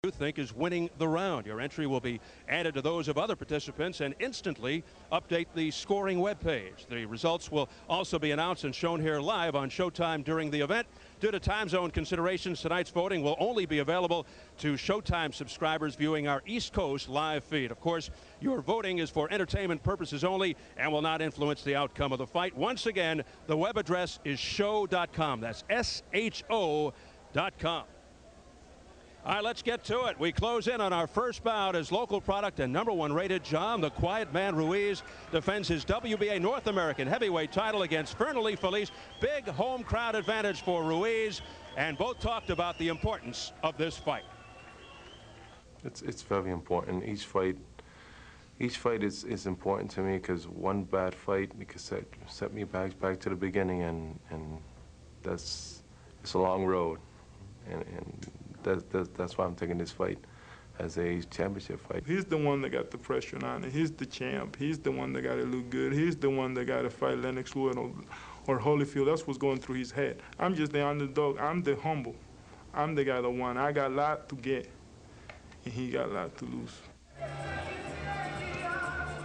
you think is winning the round. Your entry will be added to those of other participants and instantly update the scoring webpage. The results will also be announced and shown here live on Showtime during the event. Due to time zone considerations, tonight's voting will only be available to Showtime subscribers viewing our East Coast live feed. Of course, your voting is for entertainment purposes only and will not influence the outcome of the fight. Once again, the web address is show.com. That's SHO.com. All right, let's get to it. We close in on our first bout as local product and #1 rated John the Quiet Man Ruiz defends his WBA North American heavyweight title against Fernely Feriz. Big home crowd advantage for Ruiz, and both talked about the importance of this fight. It's very important. Each fight is important to me because one bad fight could set me back to the beginning, and it's a long road, and that's why I'm taking this fight as a championship fight. He's the one that got the pressure on it. He's the champ. He's the one that got to look good. He's the one that got to fight Lennox Wood or Holyfield. That's what's going through his head. I'm just the underdog. I'm the humble. I'm the guy that won. I got a lot to get, and he got a lot to lose.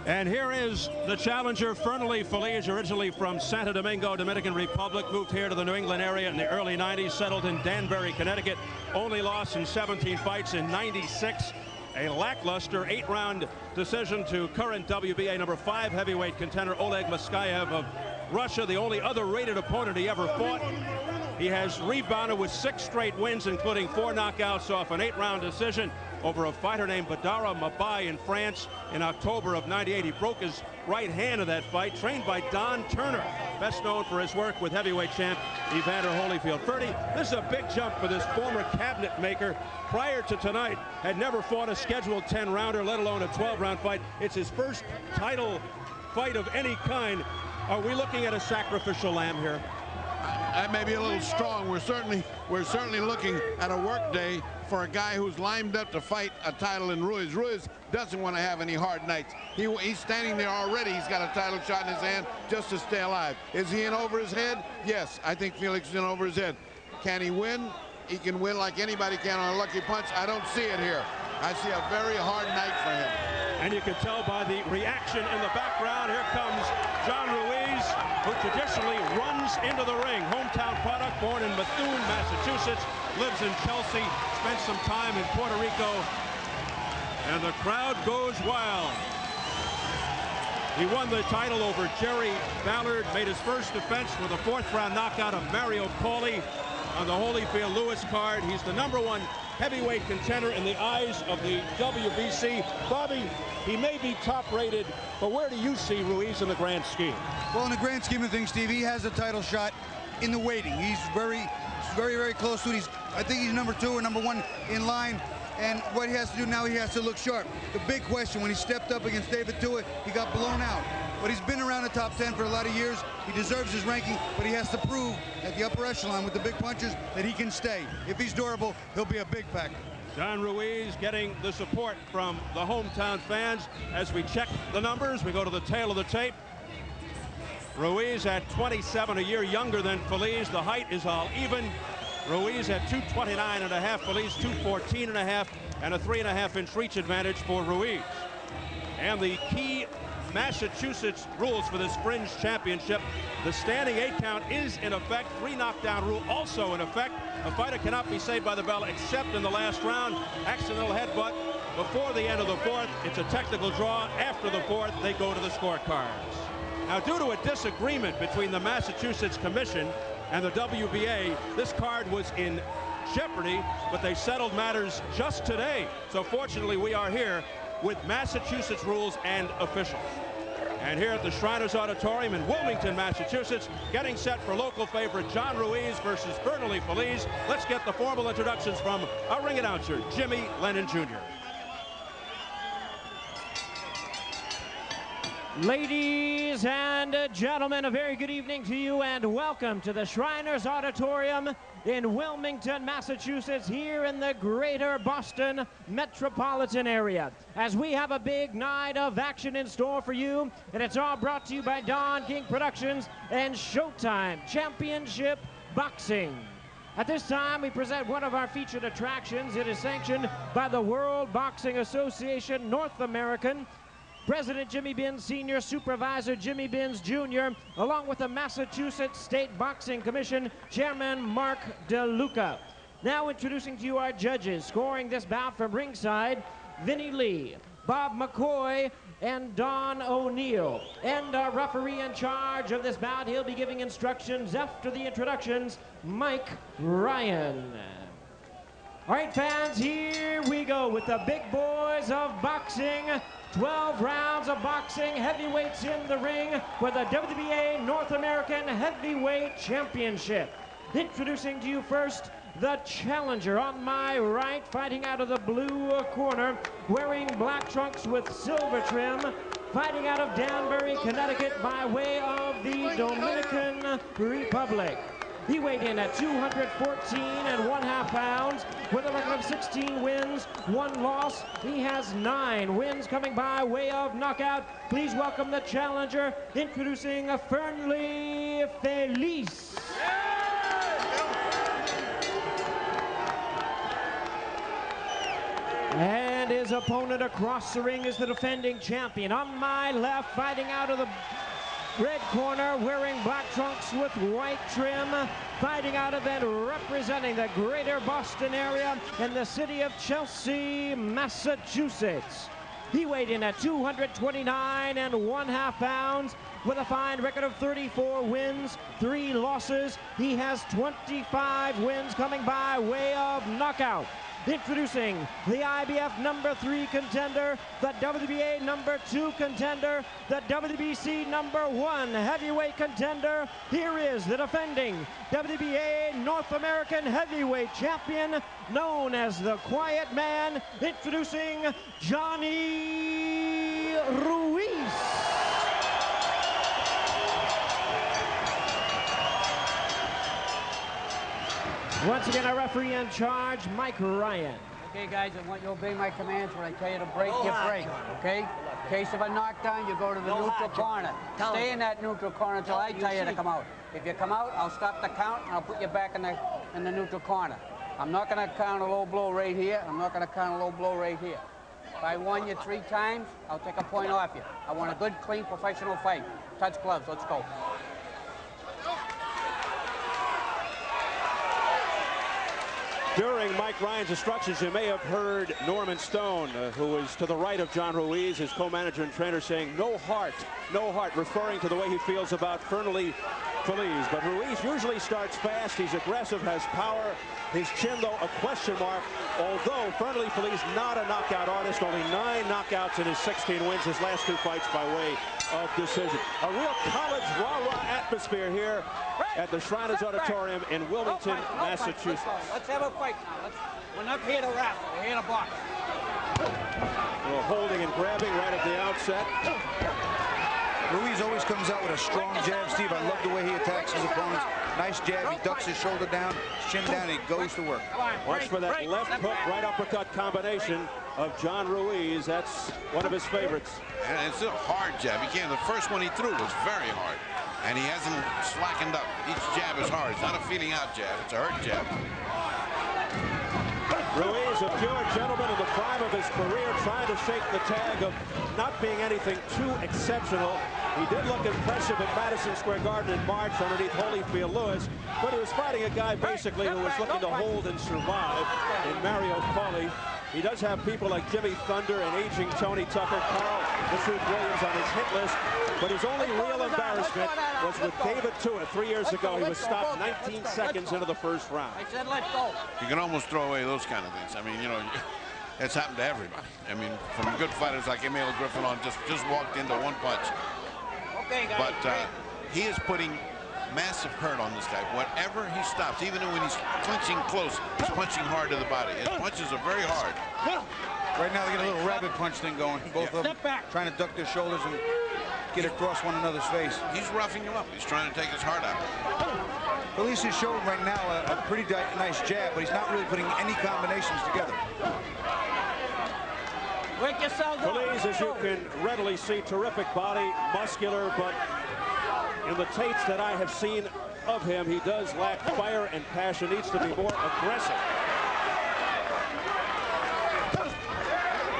And here is the challenger, Fernely Feriz, originally from Santo Domingo, Dominican Republic, moved here to the New England area in the early 90s, settled in Danbury, Connecticut, only lost in 17 fights in 96. A lackluster 8-round decision to current WBA #5 heavyweight contender Oleg Moskayev of Russia, the only other rated opponent he ever fought. He has rebounded with 6 straight wins, including 4 knockouts off an 8-round decision over a fighter named Badara Mabai in France in October of '98. He broke his right hand in that fight, trained by Don Turner, best known for his work with heavyweight champ Evander Holyfield. Ferdy, this is a big jump for this former cabinet maker. Prior to tonight, had never fought a scheduled 10-rounder, let alone a 12-round fight. It's his first title fight of any kind. Are we looking at a sacrificial lamb here? That may be a little strong. We're certainly looking at a work day for a guy who's lined up to fight a title in Ruiz. Ruiz doesn't want to have any hard nights. He's standing there already. He's got a title shot in his hand just to stay alive. Is he in over his head? Yes, I think Felix is in over his head. Can he win? He can win like anybody can on a lucky punch. I don't see it here. I see a very hard night for him. And you can tell by the reaction in the background. Here comes John Ruiz, who traditionally runs into the ring. Hometown product, born in Methuen, Massachusetts, lives in Chelsea, spent some time in Puerto Rico, and the crowd goes wild. He won the title over Jerry Ballard, made his first defense with a 4th-round knockout of Mario Pauly on the Holyfield Lewis card. He's the #1 heavyweight contender in the eyes of the WBC. Bobby, he may be top-rated, but where do you see Ruiz in the grand scheme? Well, in the grand scheme of things, Steve, he has a title shot in the waiting. He's very, very close to it. I think he's #2 or #1 in line. And what he has to do now, he has to look sharp. The big question, when he stepped up against David Tua, he got blown out. But he's been around the top 10 for a lot of years. He deserves his ranking, but he has to prove at the upper echelon with the big punchers that he can stay. If he's durable, he'll be a big factor. John Ruiz getting the support from the hometown fans. As we check the numbers, we go to the tail of the tape. Ruiz at 27, a year younger than Feriz. The height is all even. Ruiz at 229.5, Feriz 214.5, and a 3.5-inch reach advantage for Ruiz. And the key Massachusetts rules for this fringe championship: the standing 8 count is in effect. 3 knockdown rule also in effect. A fighter cannot be saved by the bell except in the last round. Accidental headbutt before the end of the 4th. It's a technical draw. After the 4th, they go to the scorecards. Now, due to a disagreement between the Massachusetts Commission and the WBA, this card was in jeopardy, but they settled matters just today. So fortunately, we are here with Massachusetts rules and officials. And here at the Shriners Auditorium in Wilmington, Massachusetts, getting set for local favorite John Ruiz versus Fernely Feriz. Let's get the formal introductions from our ring announcer, Jimmy Lennon Jr. Ladies and gentlemen, a very good evening to you and welcome to the Shriners Auditorium in Wilmington, Massachusetts, here in the greater Boston metropolitan area, as we have a big night of action in store for you, and it's all brought to you by Don King Productions and Showtime Championship Boxing. At this time, we present one of our featured attractions. It is sanctioned by the World Boxing Association North American. President Jimmy Binns, Senior Supervisor Jimmy Binns Jr., along with the Massachusetts State Boxing Commission Chairman Mark DeLuca. Now introducing to you our judges, scoring this bout from ringside, Vinnie Lee, Bob McCoy, and Don O'Neill. And our referee in charge of this bout, he'll be giving instructions after the introductions, Mike Ryan. All right, fans, here we go with the big boys of boxing. 12 rounds of boxing, heavyweights in the ring for the WBA North American Heavyweight Championship. Introducing to you first, the challenger on my right, fighting out of the blue corner, wearing black trunks with silver trim, fighting out of Danbury, Connecticut by way of the Dominican Republic. He weighed in at 214.5 pounds with a record of 16 wins, 1 loss. He has 9 wins coming by way of knockout. Please welcome the challenger, introducing Fernely Feriz. And his opponent across the ring is the defending champion. On my left, fighting out of the red corner, wearing black trunks with white trim, fighting out of and representing the greater Boston area in the city of Chelsea, Massachusetts. He weighed in at 229.5 pounds with a fine record of 34 wins, 3 losses. He has 25 wins coming by way of knockout. Introducing the IBF #3 contender, the WBA #2 contender, the WBC #1 heavyweight contender. Here is the defending WBA North American heavyweight champion, known as the Quiet Man, introducing Johnny Ruiz. Once again, our referee in charge, Mike Ryan. Okay, guys, I want you to obey my commands. When I tell you to break, you break, okay? In case of a knockdown, you go to the neutral corner. Stay in that neutral corner until I tell you to come out. If you come out, I'll stop the count, and I'll put you back in the neutral corner. I'm not going to count a low blow right here. I'm not going to count a low blow right here. If I won you 3 times, I'll take a point off you. I want a good, clean, professional fight. Touch gloves. Let's go. During Mike Ryan's instructions, you may have heard Norman Stone, who is to the right of John Ruiz, his co-manager and trainer, saying, no heart, referring to the way he feels about Fernely Feriz. But Ruiz usually starts fast. He's aggressive, has power. His chin, though, a question mark. Although Fernely Feriz not a knockout artist, only 9 knockouts in his 16 wins, his last 2 fights by way of decision. A real college rah-rah atmosphere here at the Shriners Auditorium in Wilmington, Massachusetts. Let's have a fight now. We're not here to wrestle. We're here to box. Well, holding and grabbing right at the outset. Ruiz always comes out with a strong jab, Steve. I love the way he attacks his opponents. Nice jab. He ducks his shoulder down, his chin down, and he goes to work. Watch for that left hook, right uppercut combination of John Ruiz. That's one of his favorites. And it's a hard jab. He can't. The first one he threw was very hard, and he hasn't slackened up. Each jab is hard. It's not a feeling out jab. It's a hurt jab. Ruiz, a pure gentleman in the prime of his career, trying to shake the tag of not being anything too exceptional. He did look impressive at Madison Square Garden in March underneath Holyfield Lewis, but he was fighting a guy basically who was looking to hold and survive in Mario Pauly. He does have people like Jimmy Thunder and aging Tony Tucker, Carl Truth Williams on his hit list, but his only real embarrassment was with David Tua 3 years ago. He was stopped 19 seconds into the first round. I said let's go. You can almost throw away those kind of things. I mean, you know, it's happened to everybody. I mean, from good fighters like Emil Griffin on just walked into 1 punch. Okay, guys. But he is putting massive hurt on this guy. Whenever he stops, even when he's clinching close, he's punching hard to the body. His punches are very hard. Right now they get a little rabbit punch thing going. Both of them trying to duck their shoulders and get across one another's face. He's roughing him up. He's trying to take his heart out. Felice is showing right now a pretty nice jab, but he's not really putting any combinations together. Wake yourselves up. Feliz, as you can readily see, terrific body, muscular, but in the tapes that I have seen of him. He does lack fire and passion, needs to be more aggressive.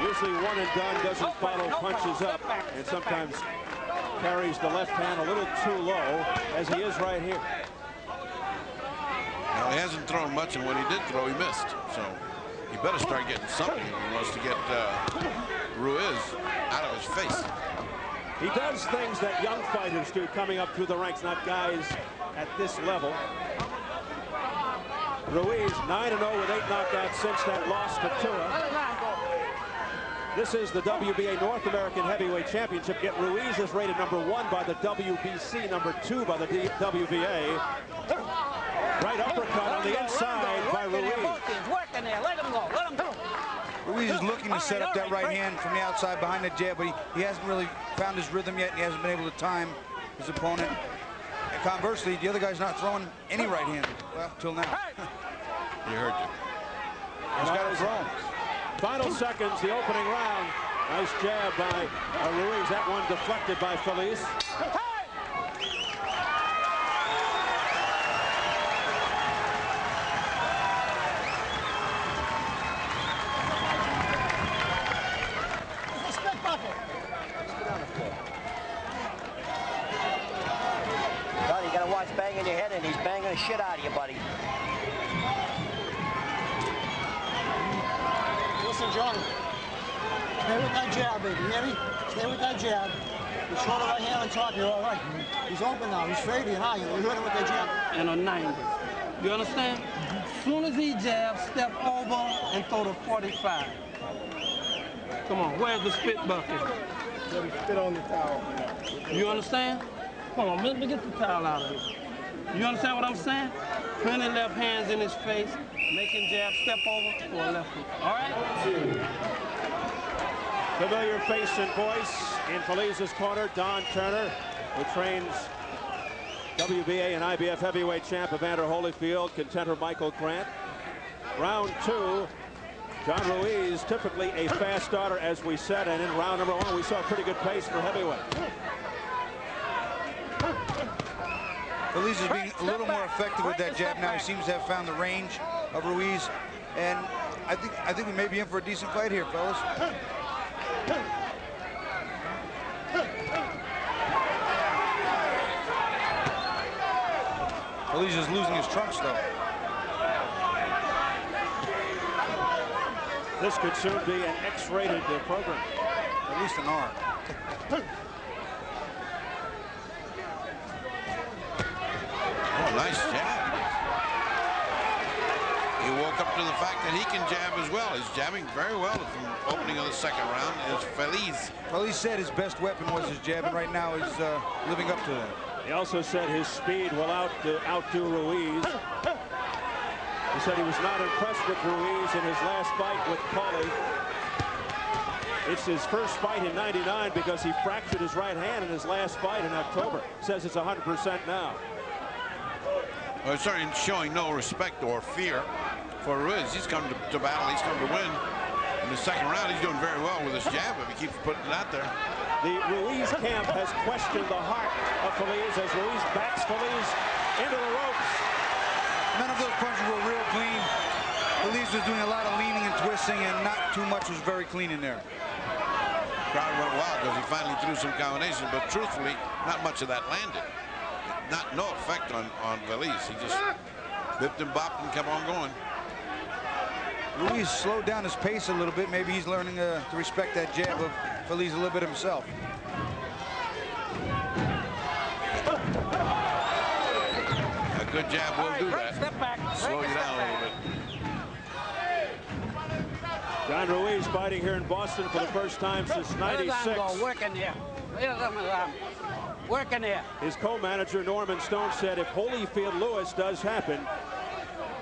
Usually one and done, doesn't follow punches up, and sometimes carries the left hand a little too low, as he is right here. Well, he hasn't thrown much, and when he did throw, he missed. So he better start getting something if he wants to get Ruiz out of his face. He does things that young fighters do coming up through the ranks, not guys at this level. Ruiz 9-0 with 8 knockouts since that loss to Tua. This is the WBA North American Heavyweight Championship. Yet Ruiz is rated #1 by the WBC, #2 by the WBA. Right uppercut on the inside by Ruiz. Working there. Let him go. Let him go. Ruiz is looking to set up that right hand from the outside behind the jab, but he hasn't really found his rhythm yet, and he hasn't been able to time his opponent. And conversely, the other guy's not throwing any right hand, well, till now. He heard you. He's got to throw. Final seconds, the opening round. Nice jab by Ruiz. That one deflected by Feriz. Buddy, you gotta watch banging your head in. He's banging the shit out of you, buddy. Listen, Johnny. Stay with that jab, baby. You hear me? Stay with that jab. You show the right hand on top, you're all right. He's open now. He's fading high. You hit him with that jab. And a 90. You understand? As soon as he jabs, step over and throw the 45. Come on, where's the spit bucket? Let him spit on the towel. You understand? Hold on, let me get the towel out of here. You understand what I'm saying? Put his left hands in his face, make him jab, step over for a left hook. All right? Familiar face and voice in Feriz's corner, Don Turner, who trains WBA and IBF heavyweight champ Evander Holyfield, contender Michael Grant. Round 2, John Ruiz, typically a fast starter, as we said, and in round number 1, we saw a pretty good pace for heavyweight. Feriz is being a little more effective with that jab now. He seems to have found the range of Ruiz, and I think we may be in for a decent fight here, fellas. Feriz is losing his trunks, though. This could soon be an X-rated program. At least an R. Oh, nice jab. He woke up to the fact that he can jab as well. He's jabbing very well from opening of the second round is Feriz. Well, he said his best weapon was his jab, and right now he's living up to that. He also said his speed will outdo Ruiz. He said he was not impressed with Ruiz in his last fight with Pauly. It's his first fight in '99 because he fractured his right hand in his last fight in October. Says it's 100% now. Well, it's certainly showing no respect or fear for Ruiz. He's come to battle. He's come to win. In the second round, he's doing very well with his jab if he keeps putting it out there. The Ruiz camp has questioned the heart of Feriz as Ruiz backs Feriz into the ropes. None of those punches were real clean. Feriz was doing a lot of leaning and twisting, and not too much was very clean in there. Crowd went wild because he finally threw some combinations, but truthfully, not much of that landed. No effect on Feriz. He just bipped and bopped and kept on going. Ruiz slowed down his pace a little bit. Maybe he's learning to respect that jab of Feriz a little bit himself. A good jab will do that. Slow you down a little bit. John Ruiz fighting here in Boston for the first time since '96. Working there. Working there. His co-manager Norman Stone said if Holyfield-Lewis does happen,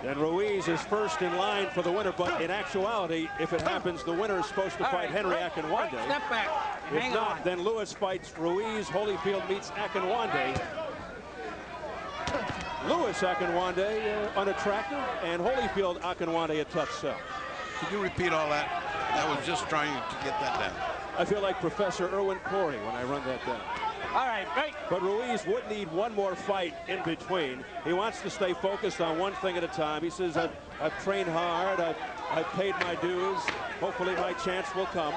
then Ruiz is first in line for the winner. But in actuality, if it happens, the winner is supposed to fight Henry Akinwande. Step back. If not, then Lewis fights Ruiz. Holyfield meets Akinwande. Lewis Akinwande unattractive, and Holyfield Akinwande a tough sell. Can you repeat all that? I was just trying to get that down. I feel like Professor Irwin Corey when I run that down. All right, break. But Ruiz would need one more fight in between. He wants to stay focused on one thing at a time. He says, I've trained hard, I've paid my dues. Hopefully my chance will come.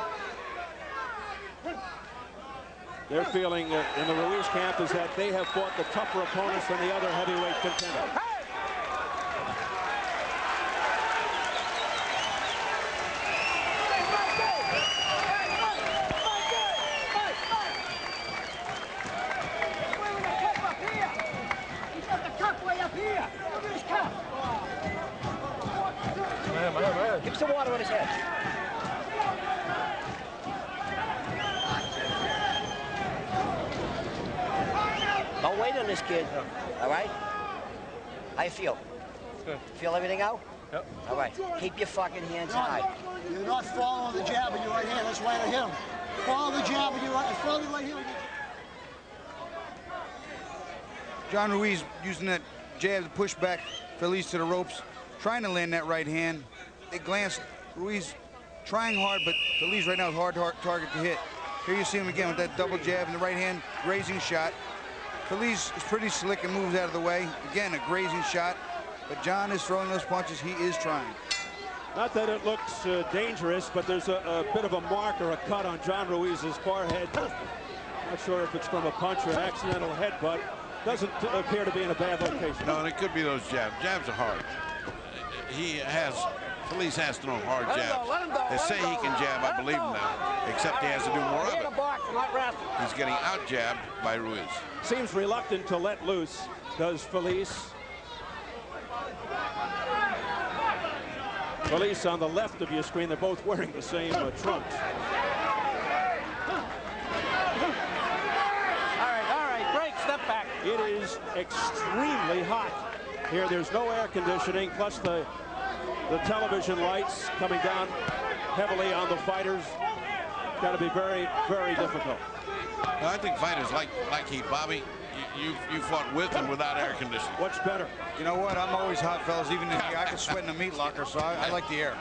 Their feeling in the Ruiz camp is that they have fought the tougher opponents than the other heavyweight contender. Give some water on his head. Don't wait on this kid. All right? How you feel? Good. Feel everything out? Yep. All right. Keep your fucking hands high. You're not following the jab with your right hand. That's why I hit him. Follow the jab with your right hand. Follow the right hand. John Ruiz using that jab to push back Feriz to the ropes, trying to land that right hand. They glanced. Ruiz trying hard, but Feriz right now is a hard target to hit. Here you see him again with that double jab in the right hand, grazing shot. Feriz is pretty slick and moves out of the way. Again, a grazing shot, but John is throwing those punches. He is trying. Not that it looks dangerous, but there's a bit of a mark or a cut on John Ruiz's forehead. Not sure if it's from a punch or an accidental headbutt. Doesn't appear to be in a bad location. No, and it could be those jabs. Jabs are hard. Feriz has thrown hard jabs. They say he can jab, I believe him now, except he has to do more of it. He's getting out-jabbed by Ruiz. Seems reluctant to let loose, does Feriz. Feriz on the left of your screen, they're both wearing the same trunks. All right, break, step back. It is extremely hot here. There's no air conditioning, plus the television lights coming down heavily on the fighters. Got to be very, very difficult. Well, I think fighters like heat. Bobby, you fought with and without air conditioning. What's better? You know what? I'm always hot, fellas, even in here. I can sweat in a meat locker, so I like the air.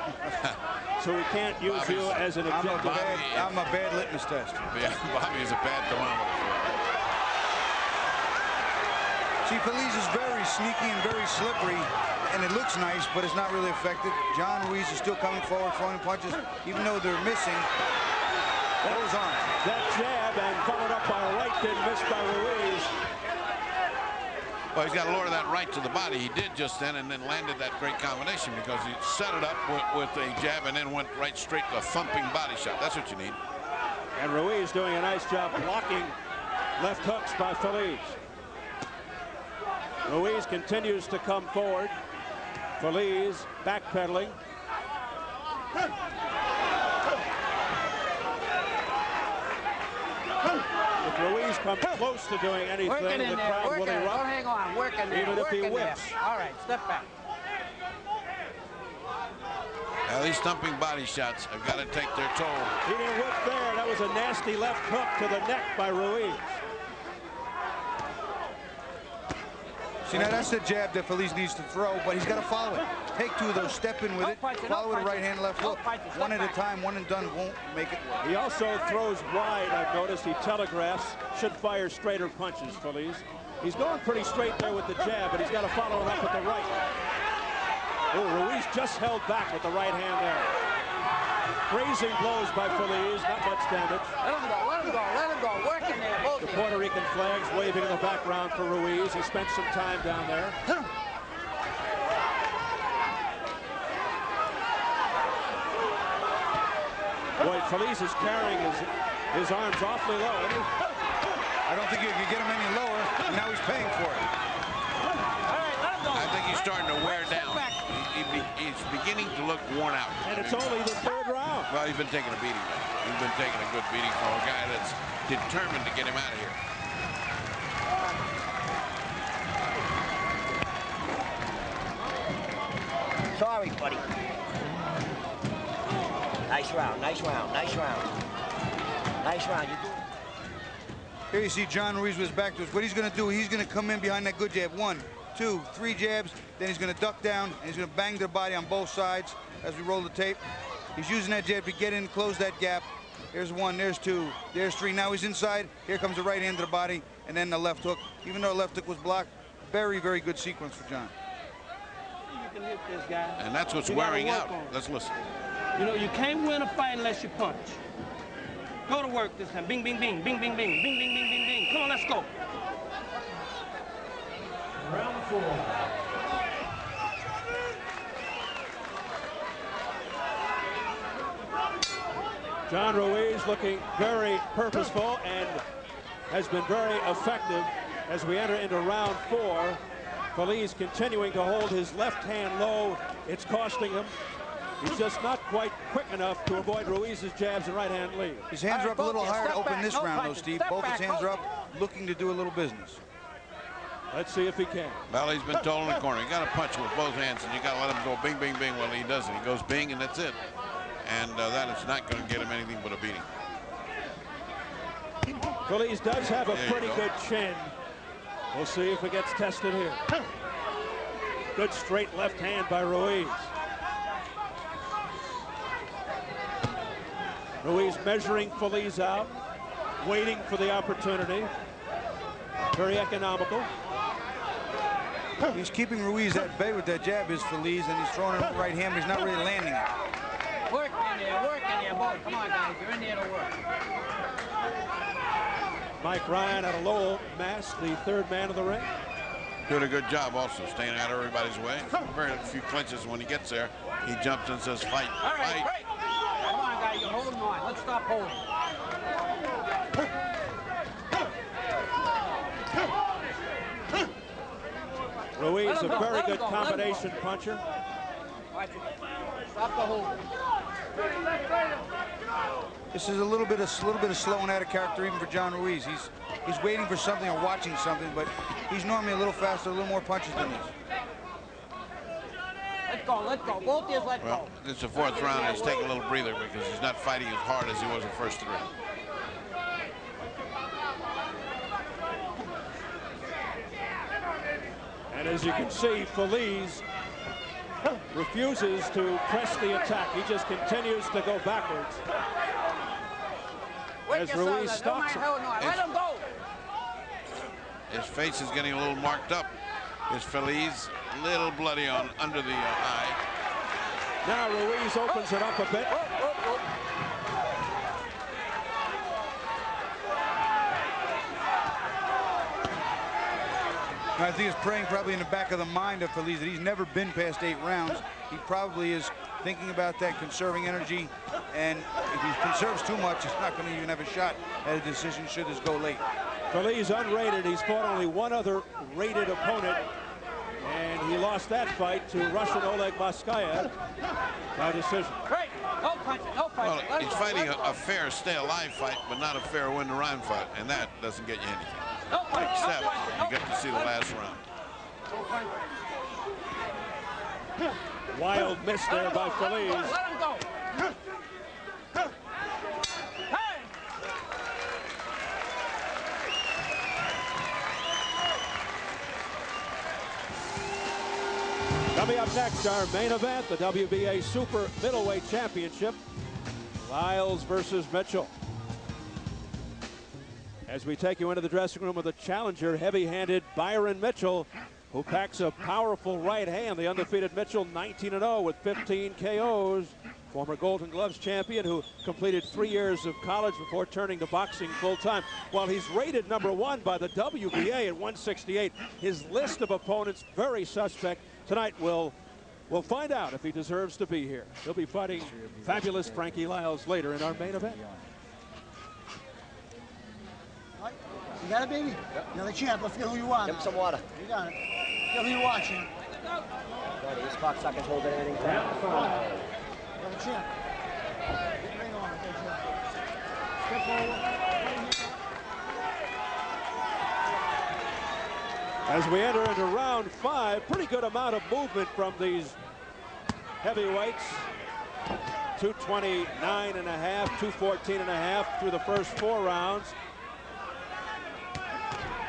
So we can't use you as an objective. I'm a bad litmus test. Yeah, Bobby is a bad thermometer. See, Feriz is very sneaky and very slippery, and it looks nice, but it's not really effective. John Ruiz is still coming forward, throwing punches, even though they're missing. Those on. That jab and followed up by a right didn't miss by Ruiz. Well, he's got to lower that right to the body. He did just then, and then landed that great combination because he set it up with a jab and then went right straight to a thumping body shot. That's what you need. And Ruiz doing a nice job blocking left hooks by Feriz. Ruiz continues to come forward. Feriz backpedaling. If Ruiz comes close to doing anything, the crowd will erupt. Don't hang on, work in there. Even if he whips. All right, step back. Now, these thumping body shots have got to take their toll. He didn't whip there. That was a nasty left hook to the neck by Ruiz. See, now that's the jab that Feriz needs to throw, but he's got to follow it. Take two of those, step in with it, follow with a right hand, left hook. One at a time, one and done won't make it work. He also throws wide, I've noticed. He telegraphs, should fire straighter punches, Feriz. He's going pretty straight there with the jab, but he's got to follow it up with the right. Oh, Ruiz just held back with the right hand there. Grazing blows by Feriz, not much damage. Let him go, let him go, let him go. Work in there, both The of you. Puerto Rican flags waving in the background for Ruiz. He spent some time down there. Boy, Feriz is carrying his arms awfully low, isn't he? I don't think you can get him any lower, and now he's paying for it. I think he's starting to wear down. He's beginning to look worn out. And it's only the third round. Well, he's been taking a beating, though. He's been taking a good beating from a guy that's determined to get him out of here. Sorry, buddy. Nice round, nice round, nice round. Nice round. You do. Here you see John Ruiz with his back to us. What he's going to do, he's going to come in behind that good jab. 1, 2, 3 jabs. Then he's going to duck down, and he's going to bang their body on both sides as we roll the tape. He's using that jab to get in, close that gap. There's one, there's two, there's three. Now he's inside. Here comes the right hand to the body, and then the left hook. Even though the left hook was blocked, very, very good sequence for John. You can hit this guy. And that's what's wearing out. Let's listen. You know, you can't win a fight unless you punch. Go to work this time. Bing, bing, bing, bing, bing, bing, bing, bing, bing, bing, bing. Come on, let's go. Round 4. John Ruiz looking very purposeful and has been very effective as we enter into round 4. Feriz continuing to hold his left hand low. It's costing him. He's just not quite quick enough to avoid Ruiz's jabs and right hand lead. His hands are up a little higher to open this round, though, Steve. Both his hands are up, looking to do a little business. Let's see if he can. Well, he's been told in the corner, you got to punch with both hands, and you got to let him go bing, bing, bing. Well, he doesn't. He goes bing, and that's it. And that is not going to get him anything but a beating. Feriz does have a pretty good chin. We'll see if it gets tested here. Good straight left hand by Ruiz. Ruiz measuring Feriz out, waiting for the opportunity. Very economical. He's keeping Ruiz at bay with that jab, is Feriz, and he's throwing him right hand, but he's not really landing it. Work in there, boy. Come on, guys, you're in there to work. Mike Ryan out of Lowell, Mass, the third man of the ring. Doing a good job also, staying out of everybody's way. Very few clinches. When he gets there, he jumps and says, fight, All right, fight. great. Come on, guys, you're holding on. Let's stop holding. Ruiz, a very good combination puncher. Stop the hold. This is a little bit of slowing out of character even for John Ruiz. He's waiting for something or watching something, but he's normally a little faster, a little more punches than this. Let's go, let's go. Both ears, let's go. This is the fourth round. He's taking a little breather because he's not fighting as hard as he was the first 3. And as you can see, Feriz refuses to press the attack. He just continues to go backwards. As Ruiz stops him. Let him go. His face is getting a little marked up. His Feriz, a little bloody on under the eye. Now Ruiz opens it up a bit. I think it's praying probably in the back of the mind of Feriz that he's never been past 8 rounds. He probably is thinking about that, conserving energy, and if he conserves too much, he's not going to even have a shot at a decision should this go late. Feriz unrated. He's fought only one other rated opponent, and he lost that fight to Russian Oleg Moskaya by decision. Great. No punching, no punching. Well, he's fighting a fair stay-alive fight, but not a fair win-the-round fight, and that doesn't get you anything. No punching, Except no punching, you get to see the last round. Wild miss there by Feriz. Let him go. Coming up next, our main event, the WBA Super Middleweight Championship. Lyles versus Mitchell. As we take you into the dressing room with a challenger, heavy-handed Byron Mitchell, who packs a powerful right hand. The undefeated Mitchell, 19-0 with 15 KOs. Former Golden Gloves champion who completed 3 years of college before turning to boxing full-time. While he's rated #1 by the WBA at 168, his list of opponents very suspect. Tonight we'll find out if he deserves to be here. He'll be fighting fabulous Frankie Lyles later in our main event. You got it, baby? Yep. You're the champ. Let's get who you want. Give him some water. You got it. Get who you want, champ. Buddy, this cocksucker's holding anything down. You're the champ. Bring on, okay, champ. Step forward. As we enter into round 5, pretty good amount of movement from these heavyweights. 229.5, 214.5 through the first 4 rounds.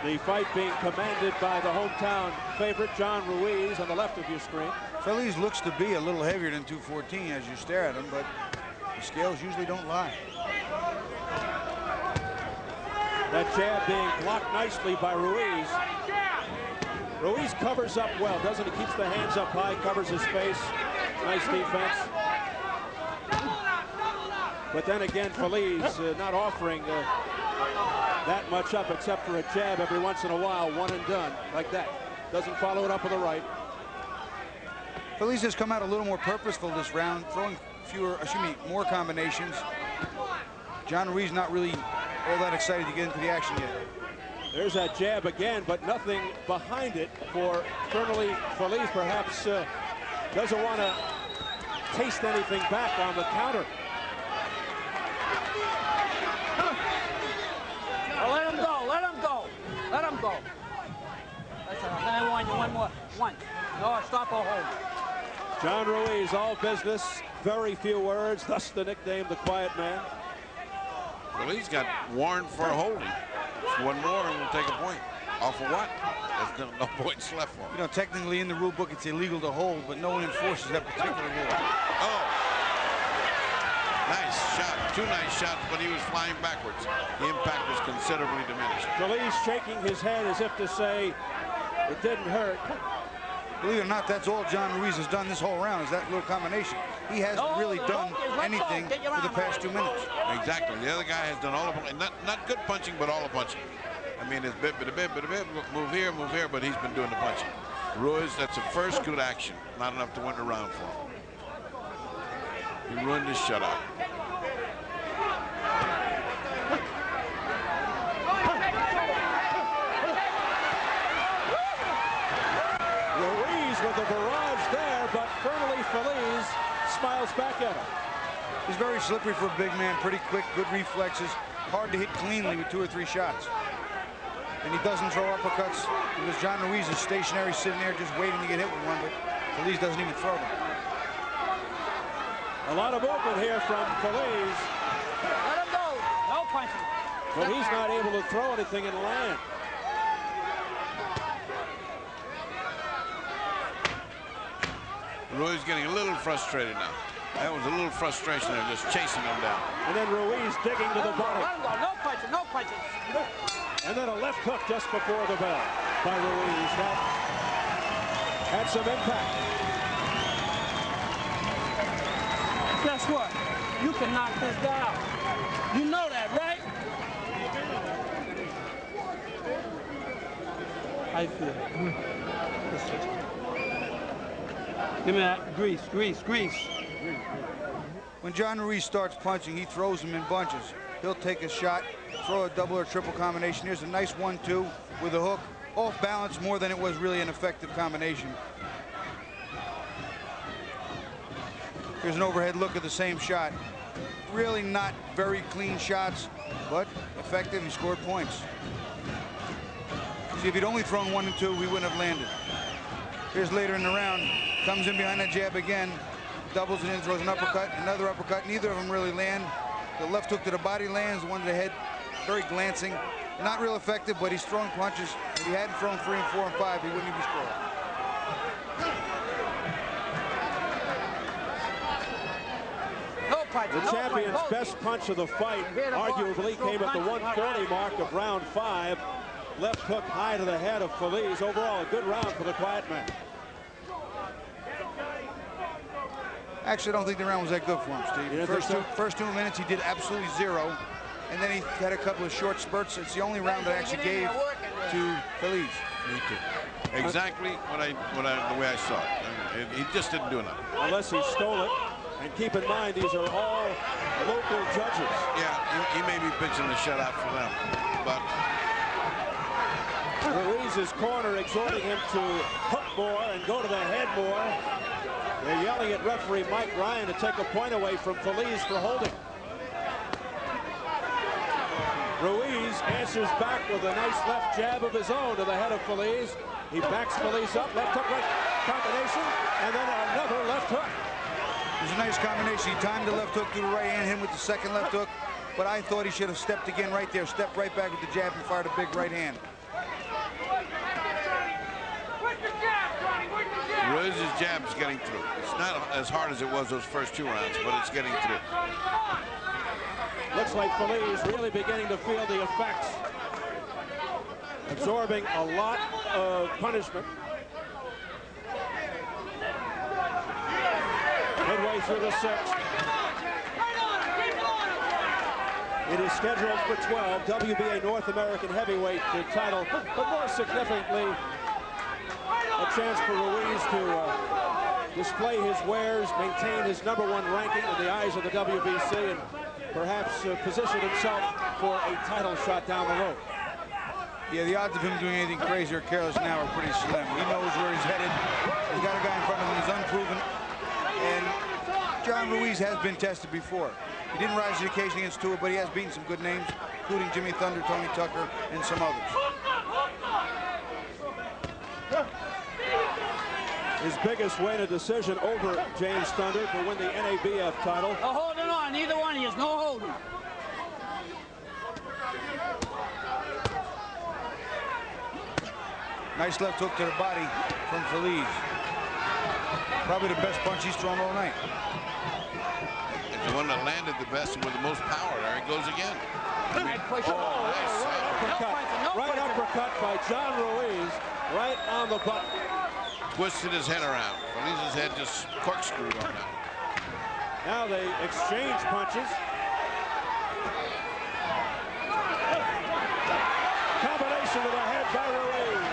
The fight being commanded by the hometown favorite, John Ruiz, on the left of your screen. Feriz looks to be a little heavier than 214 as you stare at him, but The scales usually don't lie. That jab being blocked nicely by Ruiz. Ruiz covers up well, doesn't he? Keeps the hands up high, covers his face. Nice defense. But then again, Feriz not offering that much up except for a jab every once in a while, one and done, like that. Doesn't follow it up with a right. Feriz has come out a little more purposeful this round, throwing more combinations. John Ruiz not really all that excited to get into the action yet. There's that jab again, but nothing behind it for Fernely Feriz. Perhaps doesn't want to taste anything back on the counter. Well, let him go, let him go, let him go. That's all. Then I want you one more. One. No, stop or hold. John Ruiz, all business, very few words, thus the nickname, the quiet man. Well, he's got warrant for holding. Just one more and we'll take a point. Off of what? There's no points left for him. You know, technically in the rule book it's illegal to hold, but no one enforces that particular rule. Oh. Nice shot. Two nice shots, but he was flying backwards. The impact was considerably diminished. Feliz shaking his head as if to say it didn't hurt. Believe it or not, that's all John Ruiz has done this whole round, is that little combination. He hasn't really done anything for the past 2 minutes. Exactly. The other guy has done all of it. Not good punching, but all the punching. I mean, it's bit, move here, but he's been doing the punching. Ruiz, that's the first good action. Not enough to win the round for him. He ruined his shutout. Ruiz with a barrage there, but Fernely Feriz smiles back at him. He's very slippery for a big man, pretty quick, good reflexes, hard to hit cleanly with 2 or 3 shots. And he doesn't throw uppercuts because John Ruiz is stationary, sitting there just waiting to get hit with one, but Feriz doesn't even throw them. A lot of movement here from Feriz. Let him go. No punching. But he's not able to throw anything and land. Ruiz getting a little frustrated now. That was a little frustration there, just chasing him down. And then Ruiz digging to the body. Let him go. No punching. No punching. And then a left hook just before the bell by Ruiz. That had some impact. Guess what? You can knock this guy out. You know that, right? How you feel? Give me that grease. When John Ruiz starts punching, he throws them in bunches. He'll take a shot, throw a double or triple combination. Here's a nice 1-2 with a hook. Off balance more than it was really an effective combination. Here's an overhead look at the same shot. Really not very clean shots, but effective. He scored points. See, if he'd only thrown 1 and 2, we wouldn't have landed. Here's later in the round. Comes in behind that jab again. Doubles it in, throws an uppercut, another uppercut. Neither of them really land. The left hook to the body lands, the one to the head, very glancing. Not real effective, but he's throwing punches. If he hadn't thrown 3 and 4 and 5, he wouldn't even score. The champion's best punch of the fight arguably came at the 140 mark of round 5. Left hook high to the head of Feriz. Overall, a good round for the quiet man. Actually, I don't think the round was that good for him, Steve. First two minutes, he did absolutely 0. And then he had a couple of short spurts. It's the only round that I actually gave to Feriz. Me too. Exactly the way I saw it. He just didn't do enough. Unless he stole it. And keep in mind, these are all local judges. Yeah, he may be pitching the shutout for them, but Ruiz's corner exhorting him to hook more and go to the head more. They're yelling at referee Mike Ryan to take a point away from Feriz for holding. Ruiz answers back with a nice left jab of his own to the head of Feriz. He backs Feriz up, left hook right combination, and then another left hook. It was a nice combination. He timed the left hook to the right hand, him with the second left hook. But I thought he should have stepped again right there, stepped right back with the jab and fired a big right hand. Ruiz's jab is getting through. It's not as hard as it was those first 2 rounds, but it's getting through. Looks like Feriz really beginning to feel the effects. Absorbing a lot of punishment. Midway through the 6th. It is scheduled for 12, WBA North American heavyweight title, but more significantly, a chance for Ruiz to display his wares, maintain his #1 ranking in the eyes of the WBC, and perhaps position himself for a title shot down the road. Yeah, the odds of him doing anything crazy or careless now are pretty slim. He knows where he's headed. He's got a guy in front of him who's unproven. And John Ruiz has been tested before. He didn't rise to the occasion against Tua, but he has beaten some good names, including Jimmy Thunder, Tony Tucker, and some others. His biggest win, a decision over James Thunder to win the NABF title. No holding on, neither one of you, no holding. Nice left hook to the body from Feriz. Probably the best punch he's thrown all night. It's the one that landed the best and with the most power. There he goes again. Right uppercut by John Ruiz, right on the button. Twisted his head around. Feriz's head just corkscrewed on that. Now they exchange punches. Combination of the head by Ruiz.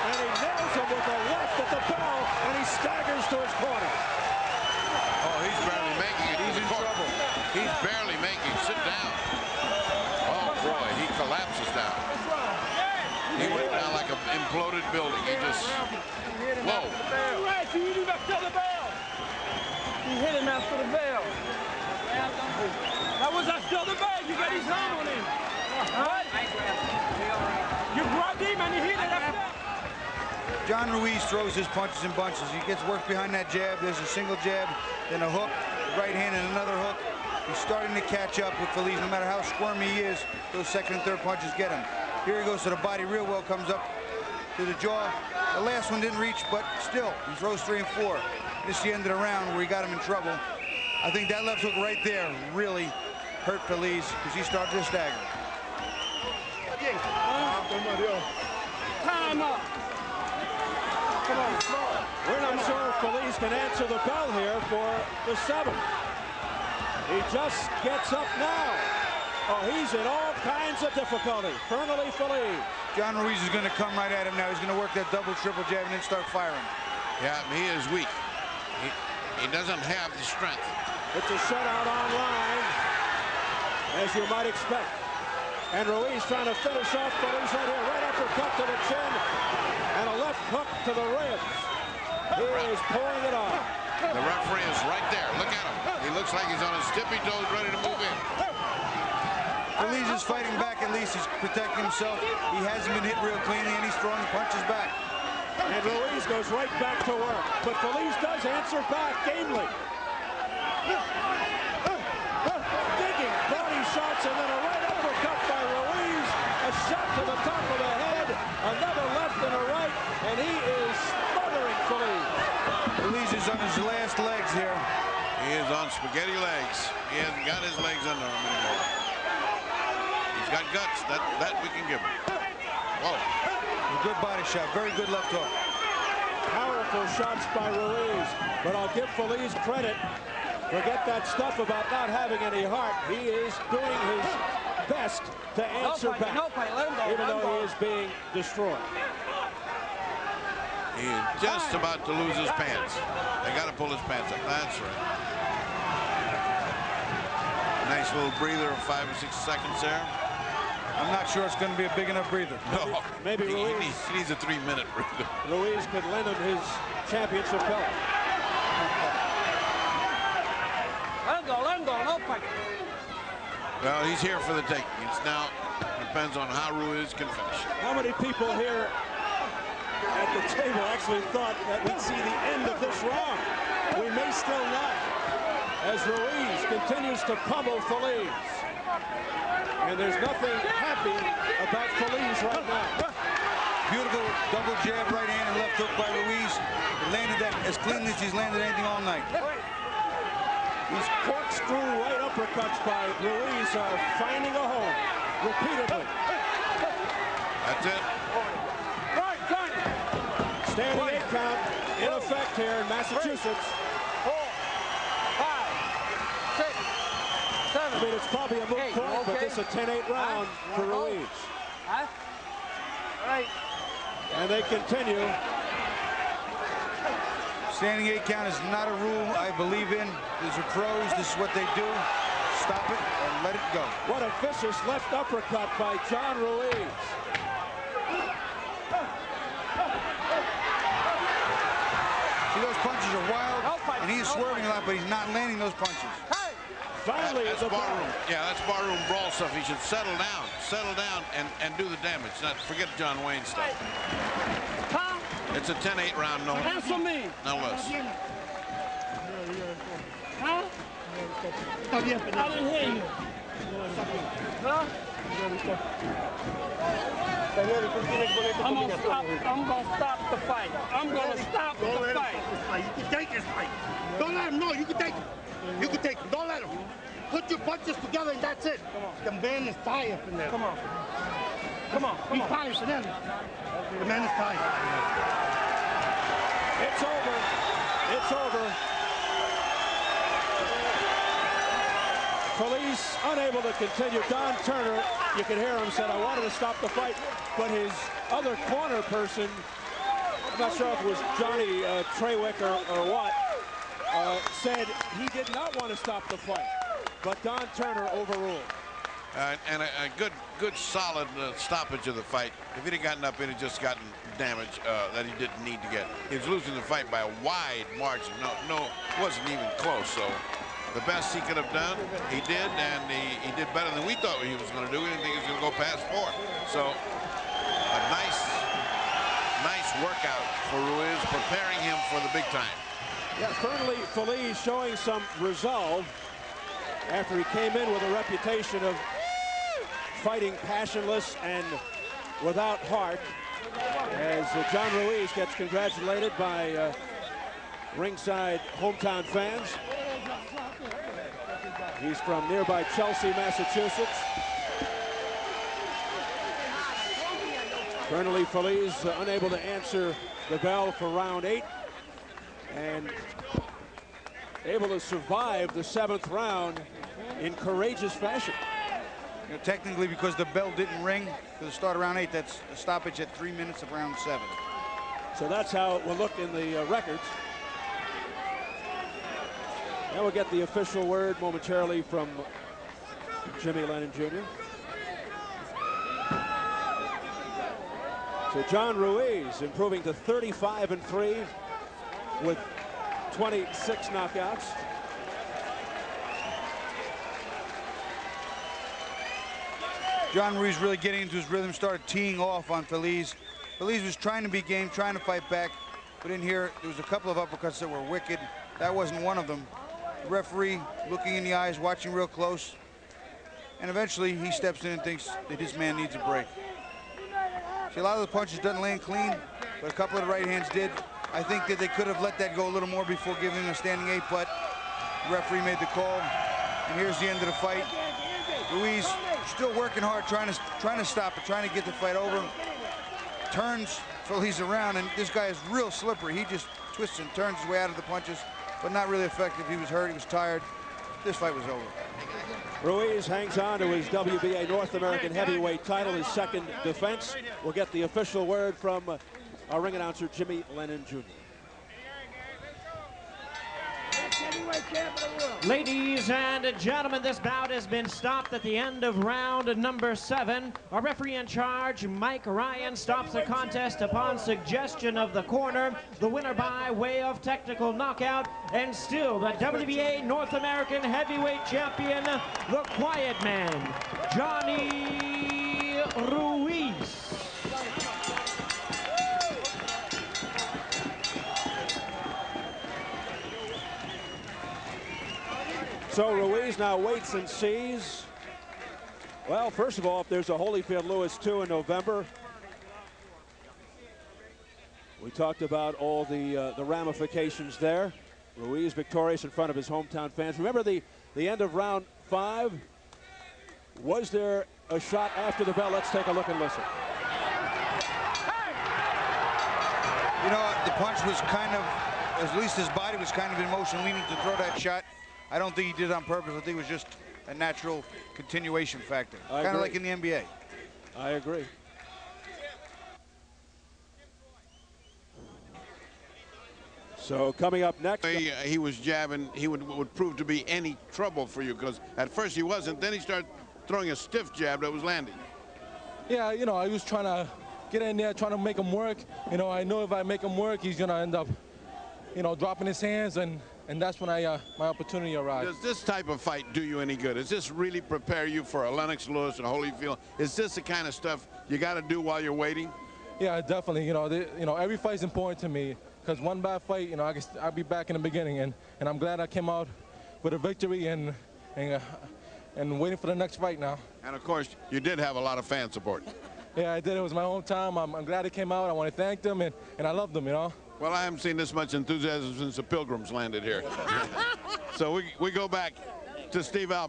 And he nails him with a left at the bell, and he staggers to his corner. Oh, he's barely making it. He's in trouble. He's barely making it. Sit down. Oh, boy, he collapses down. He went down like an imploded building. He just, whoa. He hit him after the bell. He hit him after the bell. That was after the bell. You got his arm on him. Right? You grabbed him and he hit it after. John Ruiz throws his punches in bunches. He gets work behind that jab. There's a single jab, then a hook, right hand and another hook. He's starting to catch up with Feriz. No matter how squirmy he is, those second and third punches get him. Here he goes to the body real well, comes up to the jaw. The last one didn't reach, but still, he throws 3 and 4. This is the end of the round where he got him in trouble. I think that left hook right there really hurt Feriz because he started to stagger. Time up. Come on. We're not sure if Feriz can answer the bell here for the 7th. He just gets up now. Oh, he's in all kinds of difficulty. Fernely Feriz. John Ruiz is going to come right at him now. He's going to work that double, triple jab and then start firing. Yeah, he is weak. He doesn't have the strength. It's a shutout online, as you might expect. And Ruiz trying to finish off Feriz right here. Right uppercut to the chin and a left hook to the ribs. He is pulling it off. The referee is right there. Look at him. He looks like he's on his tippy toes ready to move in. Feriz is fighting back. At least he's protecting himself. He hasn't been hit real cleanly, and he's throwing punches back. And Ruiz goes right back to work. But Feriz does answer back gamely. Digging body shots, and then a right uppercut by Ruiz. A shot to the top of the head. Another left and a right. And he is smothering Feriz. Feriz is on his last legs here. He is on spaghetti legs. He hasn't got his legs under him anymore. He's got guts. That we can give him. Whoa. A good body shot. Very good left hook. Powerful shots by Ruiz. But I'll give Feriz credit. Forget that stuff about not having any heart. He is doing his best to answer back. Even though he is being destroyed. He is just about to lose his pants. They got to pull his pants up. That's right. Nice little breather of 5 or 6 seconds there. I'm not sure it's going to be a big enough breather. No. Maybe Ruiz. He needs a 3-minute breather. Ruiz could lend him his championship belt. Let him go, no fight. Well, he's here for the taking. It's now depends on how Ruiz can finish. How many people here at the table actually thought that we'd see the end of this round? We may still not, as Ruiz continues to pummel Feriz. And there's nothing happy about Feriz right now. Beautiful double jab, right hand and left hook by Ruiz. He landed that as cleanly as he's landed anything all night. These corkscrew right uppercuts by Ruiz are finding a home repeatedly. That's it. Standing 8 count in effect here in Massachusetts. 4, 5, 6, 7. I mean, it's probably a moot point, but this is a 10-8 round for Ruiz. Huh? Right. And they continue. Standing 8 count is not a rule I believe in. These are pros. This is what they do. Stop it and let it go. What a vicious left uppercut by John Ruiz. See, those punches are wild, and he's swerving a lot, but he's not landing those punches. Finally, that's barroom. Yeah, that's barroom brawl stuff. He should settle down, and do the damage. Not forget John Wayne stuff. Huh? It's a 10-8 round, no. Answer me. No less. Huh? I didn't hear you. Huh? I'm gonna stop the fight. I'm gonna stop the fight. You can take this fight. Don't let him know. You can take it. You can take it. Don't let him. Put your punches together and that's it. The man is tired from there. Come on. Come on. He's tired from them. The man is tired. It's over. It's over. Feliz unable to continue. Don Turner, you can hear him, said, I wanted to stop the fight, but his other corner person, I'm not sure if it was Johnny Trawick or what, said he did not want to stop the fight, but Don Turner overruled. And a good solid stoppage of the fight. If he'd have gotten up in, he'd just gotten damage that he didn't need to get. He was losing the fight by a wide margin. No, it wasn't even close. So the best he could have done, he did, and he did better than we thought he was going to do. We didn't think he was going to go past 4. So a nice workout for Ruiz, preparing him for the big time. Yeah, Fernely Feriz showing some resolve after he came in with a reputation of fighting passionless and without heart, as John Ruiz gets congratulated by ringside hometown fans. He's from nearby Chelsea, Massachusetts. Fernely Feriz unable to answer the bell for round 8 and able to survive the 7th round in courageous fashion. You know, technically, because the bell didn't ring for the start of round 8, that's a stoppage at 3 minutes of round 7. So that's how it will look in the records. Now we'll get the official word momentarily from Jimmy Lennon Jr. So John Ruiz improving to 35-3 with 26 knockouts. John Ruiz really getting into his rhythm, started teeing off on Feliz. Feliz was trying to be game, trying to fight back, but in here there was a couple of uppercuts that were wicked. That wasn't one of them. The referee looking in the eyes, watching real close, and eventually he steps in and thinks that his man needs a break. See, a lot of the punches doesn't land clean, but a couple of the right hands did. I think that they could have let that go a little more before giving him a standing 8, but the referee made the call, and here's the end of the fight. Ruiz still working hard, trying to stop it, trying to get the fight over. Turns Feliz around, and this guy is real slippery. He just twists and turns his way out of the punches, but not really effective. He was hurt, he was tired. This fight was over. Ruiz hangs on to his WBA North American heavyweight title, his second defense. We'll get the official word from our ring announcer, Jimmy Lennon Jr. Ladies and gentlemen, this bout has been stopped at the end of round number 7. Our referee in charge, Mike Ryan, stops the contest upon suggestion of the corner. The winner by way of technical knockout, and still the WBA North American heavyweight champion, the quiet man, Johnny Ruiz. So Ruiz now waits and sees. Well, first of all, if there's a Holyfield Lewis 2 in November, We talked about all the ramifications there. Ruiz victorious in front of his hometown fans. Remember the end of round 5? Was there a shot after the bell? Let's take a look and listen. You know, the punch was kind of, at least his body was kind of in motion, leaning to throw that shot. I don't think he did it on purpose. I think it was just a natural continuation factor. Kind of like in the NBA. I agree. So coming up next, he was jabbing. He would prove to be any trouble for you, because at first he wasn't. Then he started throwing a stiff jab that was landing. Yeah, you know, I was trying to get in there, trying to make him work. You know, I know if I make him work, he's gonna end up, you know, dropping his hands, and that's when my opportunity arrived. Does this type of fight do you any good? Does this really prepare you for a Lennox Lewis or Holyfield? Is this the kind of stuff you got to do while you're waiting? Yeah, definitely. You know, every fight's important to me, because one bad fight, you know, I'll be back in the beginning, and I'm glad I came out with a victory and waiting for the next fight now. And of course, you did have a lot of fan support. Yeah, I did. It was my hometown. I'm glad it came out. I want to thank them, and I love them, you know. Well, I haven't seen this much enthusiasm since the Pilgrims landed here. So we go back to Steve Albert.